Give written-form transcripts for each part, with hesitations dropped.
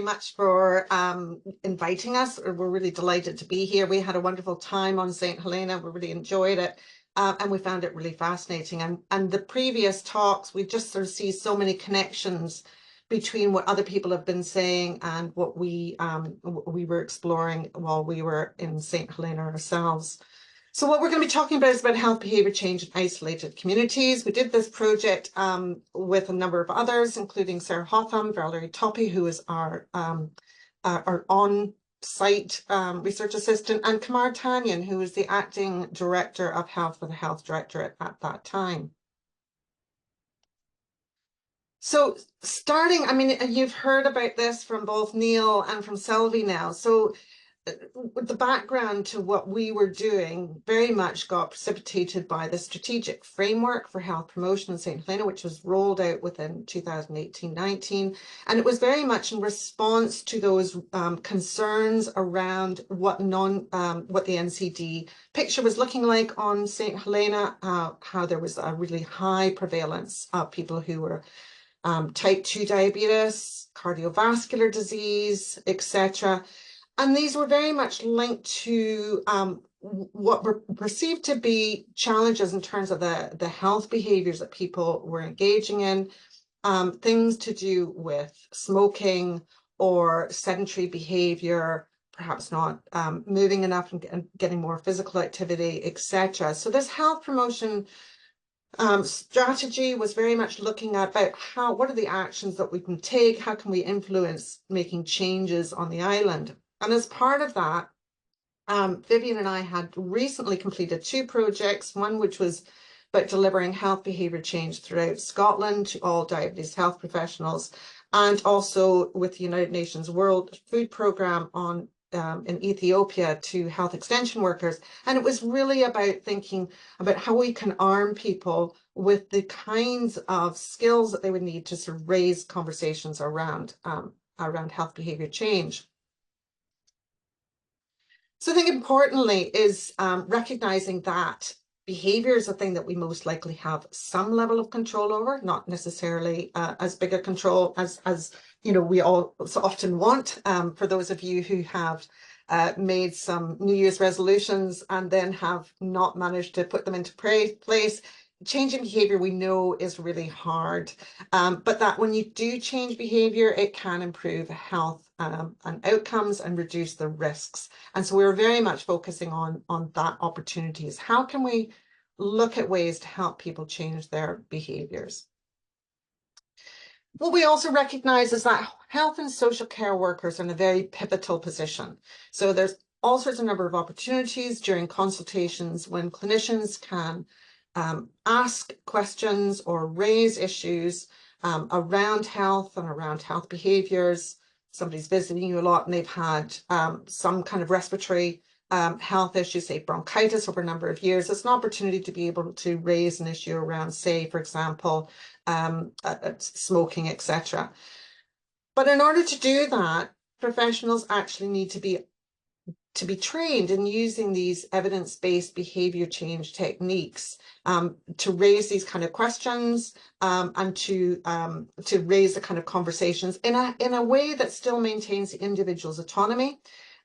much for inviting us. We're really delighted to be here. We had a wonderful time on St. Helena. We really enjoyed it. And we found it really fascinating. And the previous talks, we just sort of see so many connections between what other people have been saying and what we were exploring while we were in St. Helena ourselves. So what we're going to be talking about is about health behaviour change in isolated communities. We did this project with a number of others, including Sarah Hotham, Valerie Toppy, who is our on-site research assistant, and Kamar Tanyan, who was the acting director of health for the health directorate at that time. So starting, I mean, you've heard about this from both Neil and from Sylvie now. So the background to what we were doing very much got precipitated by the strategic framework for health promotion in St. Helena, which was rolled out within 2018-19. And it was very much in response to those concerns around what the NCD picture was looking like on St. Helena, how there was a really high prevalence of people who were type 2 diabetes, cardiovascular disease, etc. And these were very much linked to what were perceived to be challenges in terms of the health behaviors that people were engaging in, things to do with smoking or sedentary behavior, perhaps not moving enough and getting more physical activity, etc. So this health promotion strategy was very much looking at about what are the actions that we can take, how can we influence making changes on the island. And as part of that, Vivian and I had recently completed 2 projects, one which was about delivering health behaviour change throughout Scotland to all diabetes health professionals, and also with the United Nations World Food Programme on in Ethiopia to health extension workers. And it was really about thinking about how we can arm people with the kinds of skills that they would need to sort of raise conversations around health behaviour change. So I think importantly is recognizing that behavior is a thing that we most likely have some level of control over, not necessarily as big a control as you know we all so often want. For those of you who have made some New Year's resolutions and then have not managed to put them into place, changing behavior we know is really hard, but that when you do change behavior, it can improve health and outcomes and reduce the risks. And so we're very much focusing on that opportunity is how can we look at ways to help people change their behaviors. What we also recognize is that health and social care workers are in a very pivotal position. So there's all sorts of number of opportunities during consultations when clinicians can ask questions or raise issues around health and around health behaviors. Somebody's visiting you a lot and they've had some kind of respiratory health issues, say bronchitis over a number of years. It's an opportunity to be able to raise an issue around, say, for example, smoking, etc. But in order to do that, professionals actually need to be trained in using these evidence-based behavior change techniques to raise these kind of questions and to raise the kind of conversations in a way that still maintains the individual's autonomy.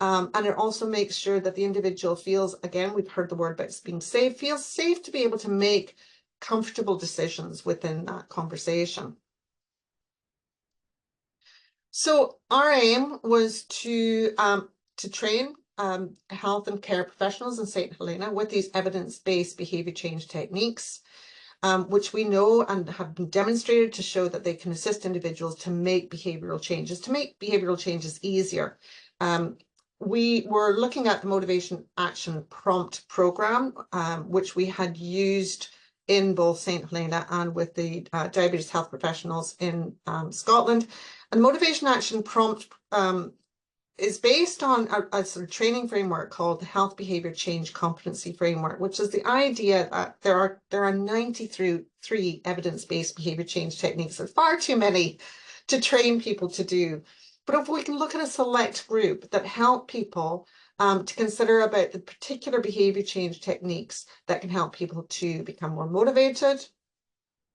And it also makes sure that the individual feels, again, we've heard the word about being safe, feels safe to be able to make comfortable decisions within that conversation. So our aim was to train health and care professionals in St. Helena with these evidence-based behaviour change techniques, which we know and have been demonstrated to show that they can assist individuals to make behavioural changes easier. We were looking at the Motivation Action Prompt Programme, which we had used in both St. Helena and with the diabetes health professionals in Scotland. And Motivation Action Prompt is based on a sort of training framework called the Health Behaviour Change Competency Framework, which is the idea that there are 93 evidence-based behaviour change techniques. There's far too many to train people to do. But if we can look at a select group that help people to consider about the particular behaviour change techniques that can help people to become more motivated,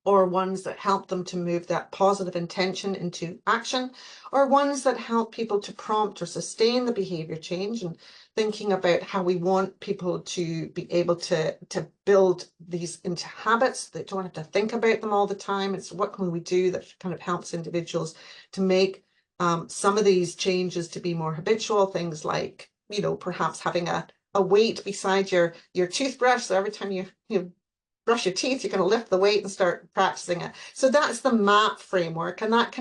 or ones that help them to move that positive intention into action, or ones that help people to prompt or sustain the behavior change, and thinking about how we want people to be able to build these into habits. They don't have to think about them all the time. It's what can we do that kind of helps individuals to make some of these changes to be more habitual, things like, you know, perhaps having a weight beside your toothbrush, so every time you brush your teeth, you're going to lift the weight and start practicing it. So that's the MAP framework, and that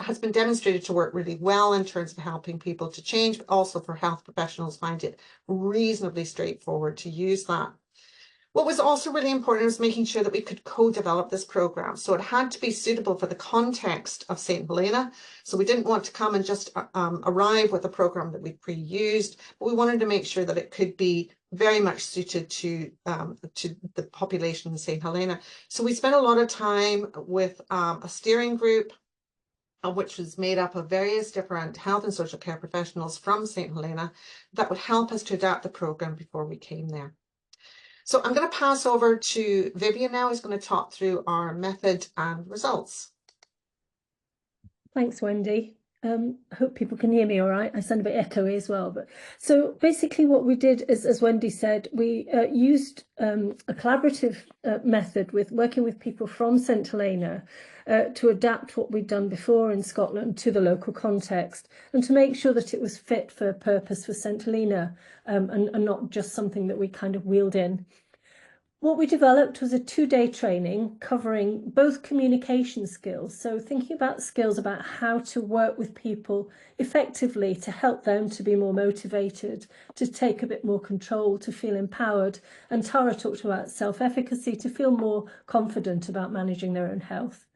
has been demonstrated to work really well in terms of helping people to change, but also for health professionals find it reasonably straightforward to use that. What was also really important was making sure that we could co-develop this program. So it had to be suitable for the context of St. Helena. So we didn't want to come and just arrive with a program that we pre-used, but we wanted to make sure that it could be very much suited to the population in St. Helena. So we spent a lot of time with a steering group, which was made up of various different health and social care professionals from St. Helena that would help us to adapt the program before we came there. So I'm going to pass over to Vivian now, who's going to talk through our method and results. Thanks, Wendy. I hope people can hear me all right. I sound a bit echoey as well. But so basically what we did is, as Wendy said, we used a collaborative method with working with people from St. Helena to adapt what we'd done before in Scotland to the local context, and to make sure that it was fit for purpose for St. Helena, and not just something that we kind of wheeled in. What we developed was a 2-day training covering both communication skills, so thinking about skills about how to work with people effectively to help them to be more motivated, to take a bit more control, to feel empowered. And Tara talked about self-efficacy, to feel more confident about managing their own health.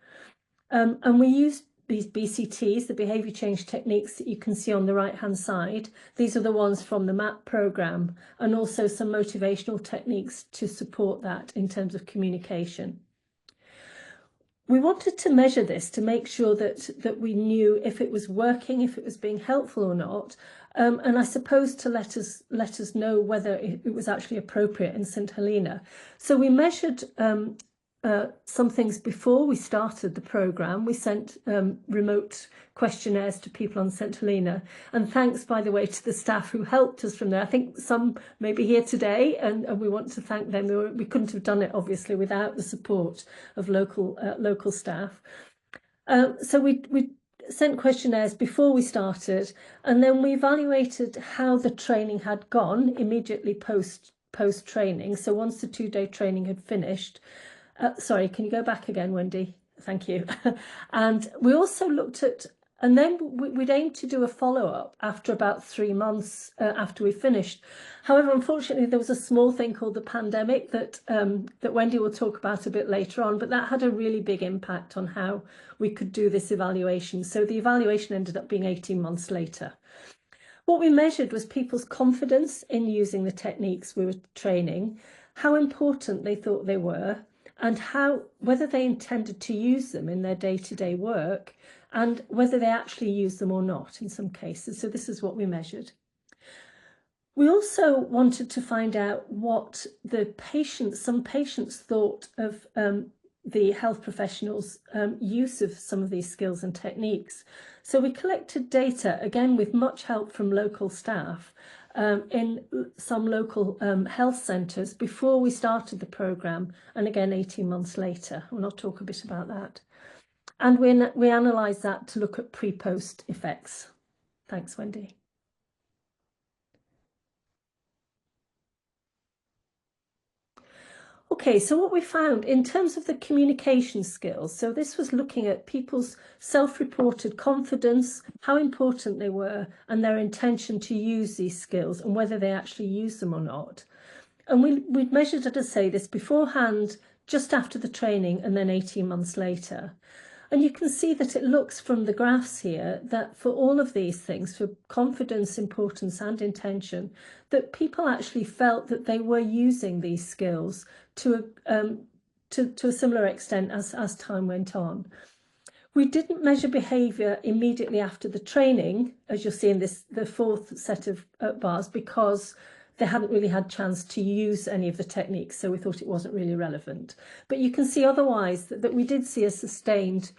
And we used these BCTs, the behaviour change techniques that you can see on the right-hand side. These are the ones from the MAP programme, and also some motivational techniques to support that in terms of communication. We wanted to measure this to make sure that we knew if it was working, if it was being helpful or not, and I suppose to let us know whether it was actually appropriate in St. Helena. So we measured some things before we started the programme. We sent remote questionnaires to people on St. Helena, and thanks, by the way, to the staff who helped us from there. I think some may be here today, and we want to thank them. We couldn't have done it, obviously, without the support of local staff. So we sent questionnaires before we started, and then we evaluated how the training had gone immediately post training. So once the 2-day training had finished. Sorry, can you go back again, Wendy? Thank you. And we also looked at, and then we'd aim to do a follow-up after about 3 months after we finished. However, unfortunately, there was a small thing called the pandemic that Wendy will talk about a bit later on, but that had a really big impact on how we could do this evaluation. So the evaluation ended up being 18 months later. What we measured was people's confidence in using the techniques we were training, how important they thought they were, and whether they intended to use them in their day-to-day work, and whether they actually use them or not in some cases. So this is what we measured. We also wanted to find out what some patients thought of the health professionals' use of some of these skills and techniques. So we collected data, again with much help from local staff, in some local health centres before we started the programme, and again 18 months later, and I'll talk a bit about that. And we analysed that to look at pre-post effects. Thanks, Wendy. Okay, so what we found in terms of the communication skills, so this was looking at people's self-reported confidence, how important they were, and their intention to use these skills, and whether they actually use them or not. And we'd measured, as I say, this beforehand, just after the training, and then 18 months later. And you can see that it looks from the graphs here that for all of these things, for confidence, importance and intention, that people actually felt that they were using these skills to a similar extent as time went on. We didn't measure behaviour immediately after the training, as you'll see in the fourth set of bars, because they hadn't really had chance to use any of the techniques, so we thought it wasn't really relevant. But you can see otherwise that we did see a sustained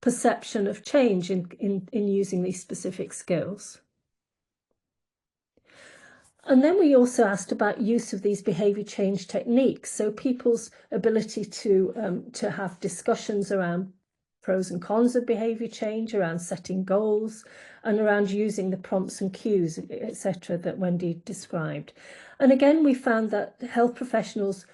perception of change in using these specific skills. And then we also asked about use of these behaviour change techniques, so people's ability to have discussions around pros and cons of behaviour change, around setting goals, and around using the prompts and cues, etc., that Wendy described. And again, we found that health professionals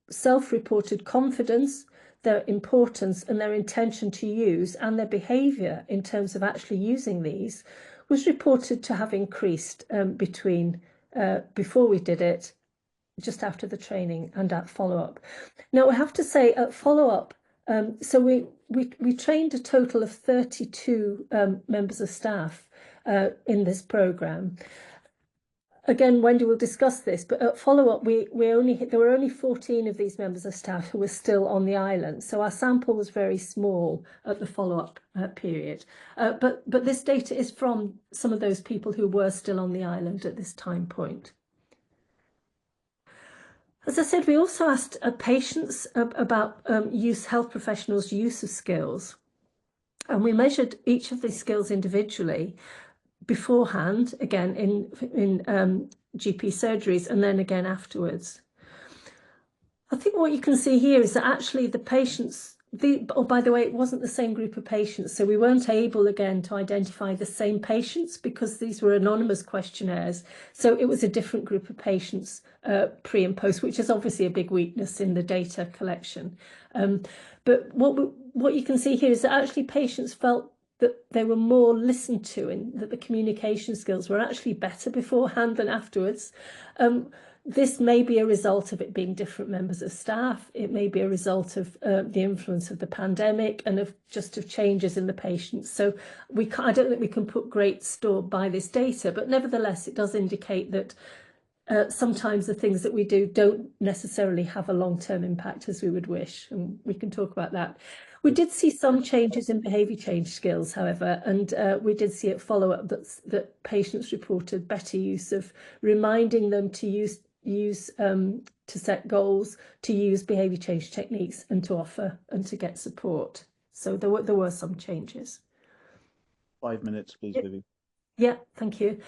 self-reported confidence, their importance and their intention to use, and their behaviour in terms of actually using these was reported to have increased between before we did it, just after the training, and at follow-up. Now, I have to say, at follow-up, so we trained a total of 32 members of staff in this programme. Again, Wendy will discuss this, but at follow-up, there were only 14 of these members of staff who were still on the island. So our sample was very small at the follow-up period. But this data is from some of those people who were still on the island at this time point. As I said, we also asked patients about health professionals' use of skills. And we measured each of these skills individually beforehand, again in GP surgeries, and then again afterwards. I think what you can see here is that actually the patients, oh, by the way, it wasn't the same group of patients, so we weren't able again to identify the same patients because these were anonymous questionnaires. So it was a different group of patients pre and post, which is obviously a big weakness in the data collection. But what you can see here is that actually patients felt that they were more listened to and that the communication skills were actually better beforehand than afterwards. This may be a result of it being different members of staff. It may be a result of the influence of the pandemic and of changes in the patients. So I don't think we can put great store by this data, but nevertheless, it does indicate that sometimes the things that we do don't necessarily have a long-term impact as we would wish, and we can talk about that. We did see some changes in behaviour change skills, however, and we did see at follow-up that patients reported better use of reminding them to to set goals, to use behaviour change techniques, and to offer and to get support. So there were some changes. 5 minutes, please, Vivi. Yeah, thank you.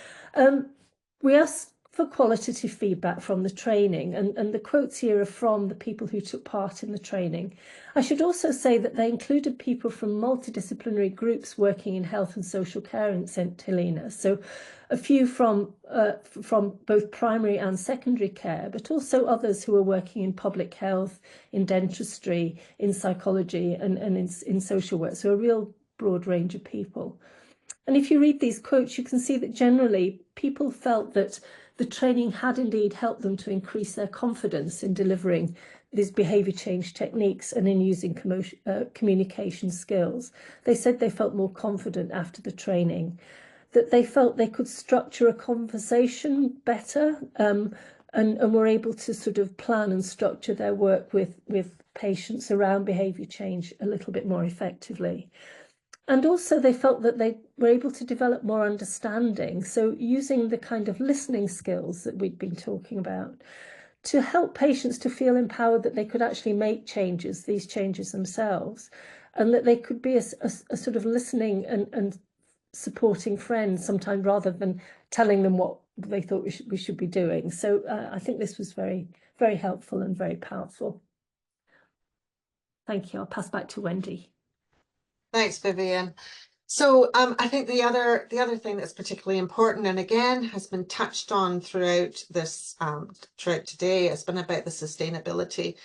We asked for qualitative feedback from the training, and the quotes here are from the people who took part in the training. I should also say that they included people from multidisciplinary groups working in health and social care in St Helena, so a few from both primary and secondary care, but also others who are working in public health, in dentistry, in psychology and in social work, so a real broad range of people. And if you read these quotes, you can see that generally people felt that the training had indeed helped them to increase their confidence in delivering these behaviour change techniques and in using communication skills. They said they felt more confident after the training, that they felt they could structure a conversation better and were able to sort of plan and structure their work with patients around behaviour change a little bit more effectively. And also they felt that they were able to develop more understanding. So using the kind of listening skills that we'd been talking about to help patients to feel empowered that they could actually make these changes themselves, and that they could be a sort of listening and supporting friend sometimes rather than telling them what they thought we should be doing. So I think this was very, very helpful and very powerful. Thank you. I'll pass back to Wendy. Thanks, Vivian. So I think the other thing that's particularly important, and again has been touched on throughout this throughout today, has been about the sustainability.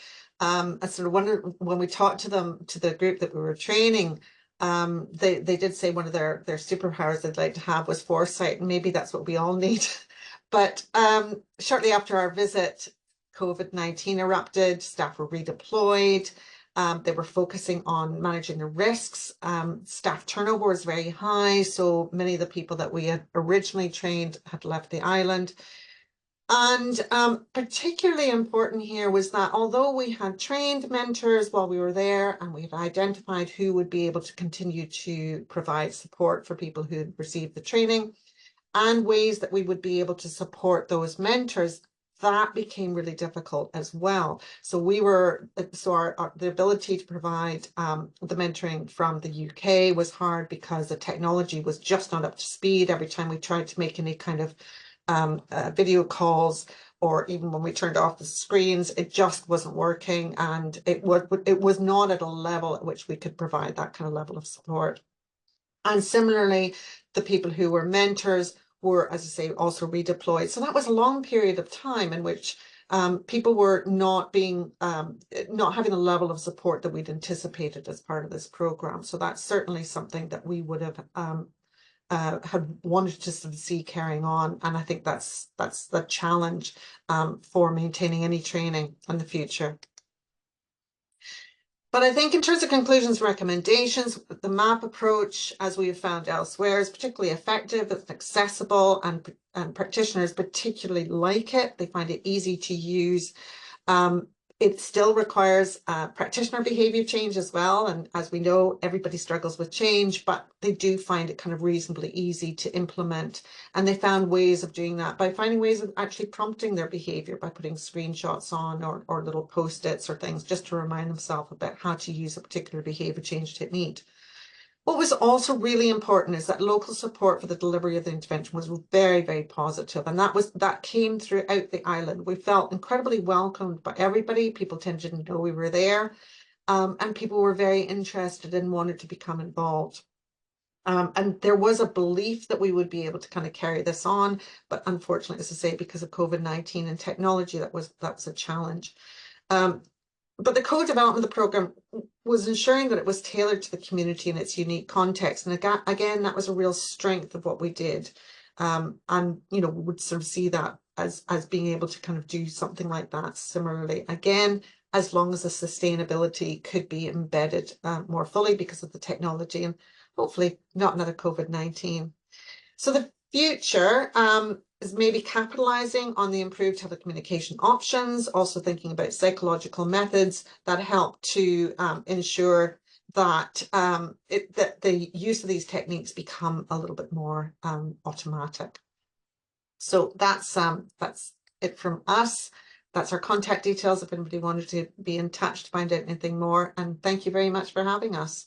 I sort of wondered when we talked to the group that we were training, they did say one of their superpowers they'd like to have was foresight, and maybe that's what we all need. But shortly after our visit, COVID-19 erupted, staff were redeployed. They were focusing on managing the risks. Staff turnover was very high, so many of the people that we had originally trained had left the island. And particularly important here was that although we had trained mentors while we were there and we had identified who would be able to continue to provide support for people who had received the training, and ways that we would be able to support those mentors, that became really difficult as well. So the ability to provide the mentoring from the UK was hard because the technology was just not up to speed. Every time we tried to make any kind of video calls, or even when we turned off the screens, it just wasn't working, and it was not at a level at which we could provide that kind of level of support. And similarly, the people who were mentors were, as I say, also redeployed. So that was a long period of time in which people were not having the level of support that we'd anticipated as part of this program. So that's certainly something that we would have had wanted to see carrying on, and I think that's the challenge for maintaining any training in the future. But I think in terms of conclusions, recommendations, the MAP approach, as we have found elsewhere, is particularly effective. It's accessible, and practitioners particularly like it. They find it easy to use. It still requires practitioner behavior change as well. And as we know, everybody struggles with change, but they do find it kind of reasonably easy to implement. And they found ways of doing that by finding ways of actually prompting their behavior by putting screenshots on or little post-its or things just to remind themselves about how to use a particular behavior change technique. What was also really important is that local support for the delivery of the intervention was very, very positive, and that came throughout the island. We felt incredibly welcomed by everybody. People tended to know we were there, and people were very interested and wanted to become involved. And there was a belief that we would be able to kind of carry this on, but unfortunately, as I say, because of COVID-19 and technology, that was a challenge. But the co-development of the program was ensuring that it was tailored to the community and its unique context. And again, that was a real strength of what we did. And, we would sort of see that as being able to kind of do something like that similarly. Again, as long as the sustainability could be embedded more fully because of the technology, and hopefully not another COVID-19. So the future is maybe capitalizing on the improved telecommunication options, also thinking about psychological methods that help to ensure that that the use of these techniques become a little bit more automatic. So that's it from us. That's our contact details if anybody wanted to be in touch to find out anything more. And thank you very much for having us.